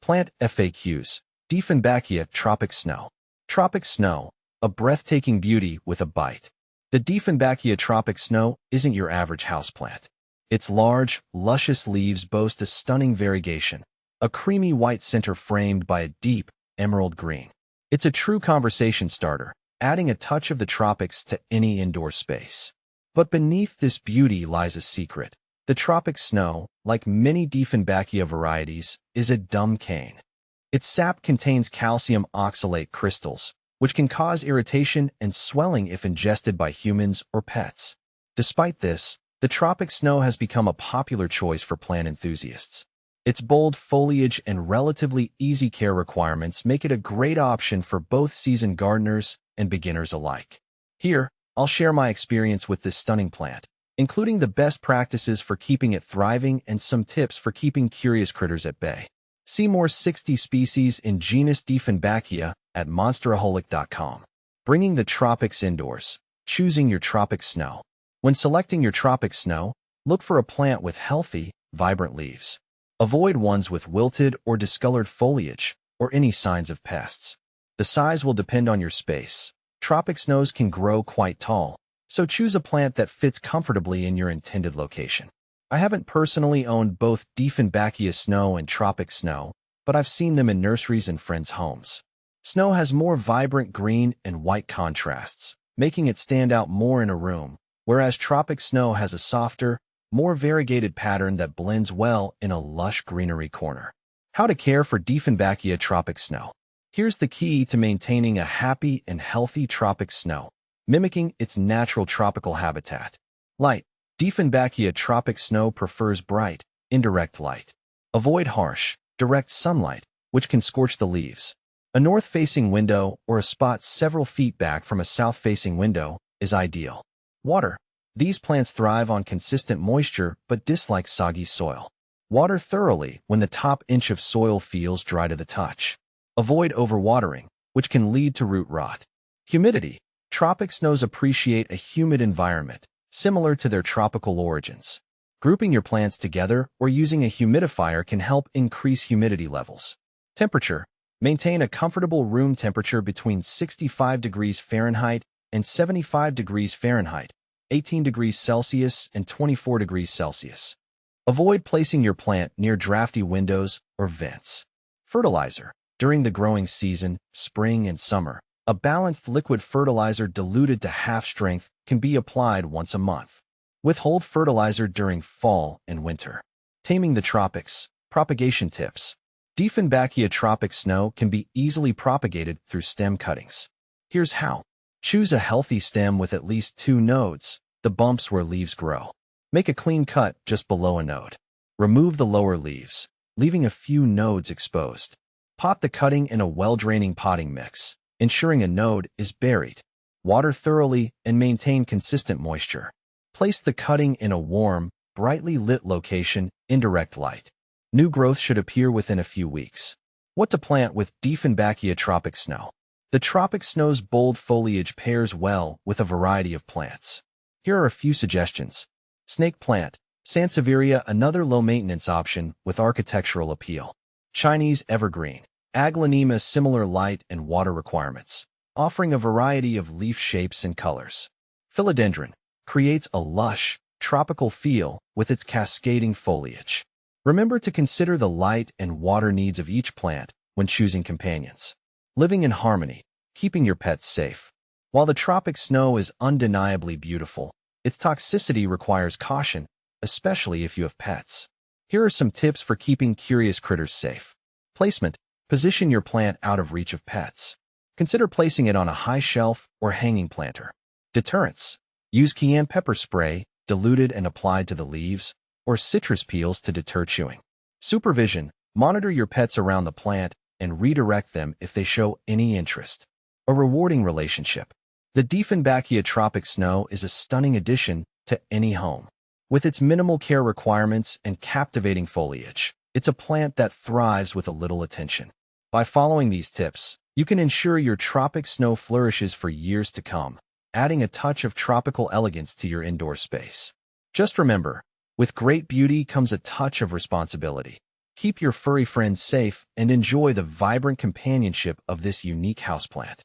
Plant FAQs. Dieffenbachia Tropic Snow. Tropic Snow, a breathtaking beauty with a bite. The Dieffenbachia Tropic Snow isn't your average houseplant. Its large, luscious leaves boast a stunning variegation, a creamy white center framed by a deep, emerald green. It's a true conversation starter, adding a touch of the tropics to any indoor space. But beneath this beauty lies a secret. The Tropic Snow, like many Dieffenbachia varieties, is a dumb cane. Its sap contains calcium oxalate crystals, which can cause irritation and swelling if ingested by humans or pets. Despite this, the Tropic Snow has become a popular choice for plant enthusiasts. Its bold foliage and relatively easy care requirements make it a great option for both seasoned gardeners and beginners alike. Here, I'll share my experience with this stunning plant, including the best practices for keeping it thriving and some tips for keeping curious critters at bay. See more 60 species in genus Dieffenbachia at monsteraholic.com. Bringing the tropics indoors. Choosing your Tropic Snow. When selecting your Tropic Snow, look for a plant with healthy, vibrant leaves. Avoid ones with wilted or discolored foliage or any signs of pests. The size will depend on your space. Tropic Snows can grow quite tall, so choose a plant that fits comfortably in your intended location. I haven't personally owned both Dieffenbachia Snow and Tropic Snow, but I've seen them in nurseries and friends' homes. Snow has more vibrant green and white contrasts, making it stand out more in a room, whereas Tropic Snow has a softer, more variegated pattern that blends well in a lush greenery corner. How to care for Dieffenbachia Tropic Snow. Here's the key to maintaining a happy and healthy Tropic Snow, mimicking its natural tropical habitat. Light. Dieffenbachia Tropic Snow prefers bright, indirect light. Avoid harsh, direct sunlight, which can scorch the leaves. A north-facing window or a spot several feet back from a south-facing window is ideal. Water. These plants thrive on consistent moisture but dislike soggy soil. Water thoroughly when the top inch of soil feels dry to the touch. Avoid overwatering, which can lead to root rot. Humidity. Tropic Snows appreciate a humid environment, similar to their tropical origins. Grouping your plants together or using a humidifier can help increase humidity levels. Temperature. Maintain a comfortable room temperature between 65 degrees Fahrenheit and 75 degrees Fahrenheit, 18 degrees Celsius and 24 degrees Celsius. Avoid placing your plant near drafty windows or vents. Fertilizer. During the growing season, spring and summer, a balanced liquid fertilizer diluted to half strength can be applied once a month. Withhold fertilizer during fall and winter. Taming the tropics. Propagation tips. Dieffenbachia Tropic Snow can be easily propagated through stem cuttings. Here's how. Choose a healthy stem with at least 2 nodes, the bumps where leaves grow. Make a clean cut just below a node. Remove the lower leaves, leaving a few nodes exposed. Pot the cutting in a well-draining potting mix, ensuring a node is buried. Water thoroughly and maintain consistent moisture. Place the cutting in a warm, brightly lit location in direct light. New growth should appear within a few weeks. What to plant with Dieffenbachia Tropic Snow. The Tropic Snow's bold foliage pairs well with a variety of plants. Here are a few suggestions. Snake plant. Sansevieria, another low-maintenance option with architectural appeal. Chinese evergreen. Aglaonema, similar light and water requirements, offering a variety of leaf shapes and colors. Philodendron. Creates a lush, tropical feel with its cascading foliage. Remember to consider the light and water needs of each plant when choosing companions. Living in harmony, keeping your pets safe. While the Tropic Snow is undeniably beautiful, its toxicity requires caution, especially if you have pets. Here are some tips for keeping curious critters safe. Placement. Position your plant out of reach of pets. Consider placing it on a high shelf or hanging planter. Deterrence. Use cayenne pepper spray, diluted and applied to the leaves, or citrus peels to deter chewing. Supervision. Monitor your pets around the plant and redirect them if they show any interest. A rewarding relationship. The Dieffenbachia Tropic Snow is a stunning addition to any home. With its minimal care requirements and captivating foliage, it's a plant that thrives with a little attention. By following these tips, you can ensure your Tropic Snow flourishes for years to come, adding a touch of tropical elegance to your indoor space. Just remember, with great beauty comes a touch of responsibility. Keep your furry friends safe and enjoy the vibrant companionship of this unique houseplant.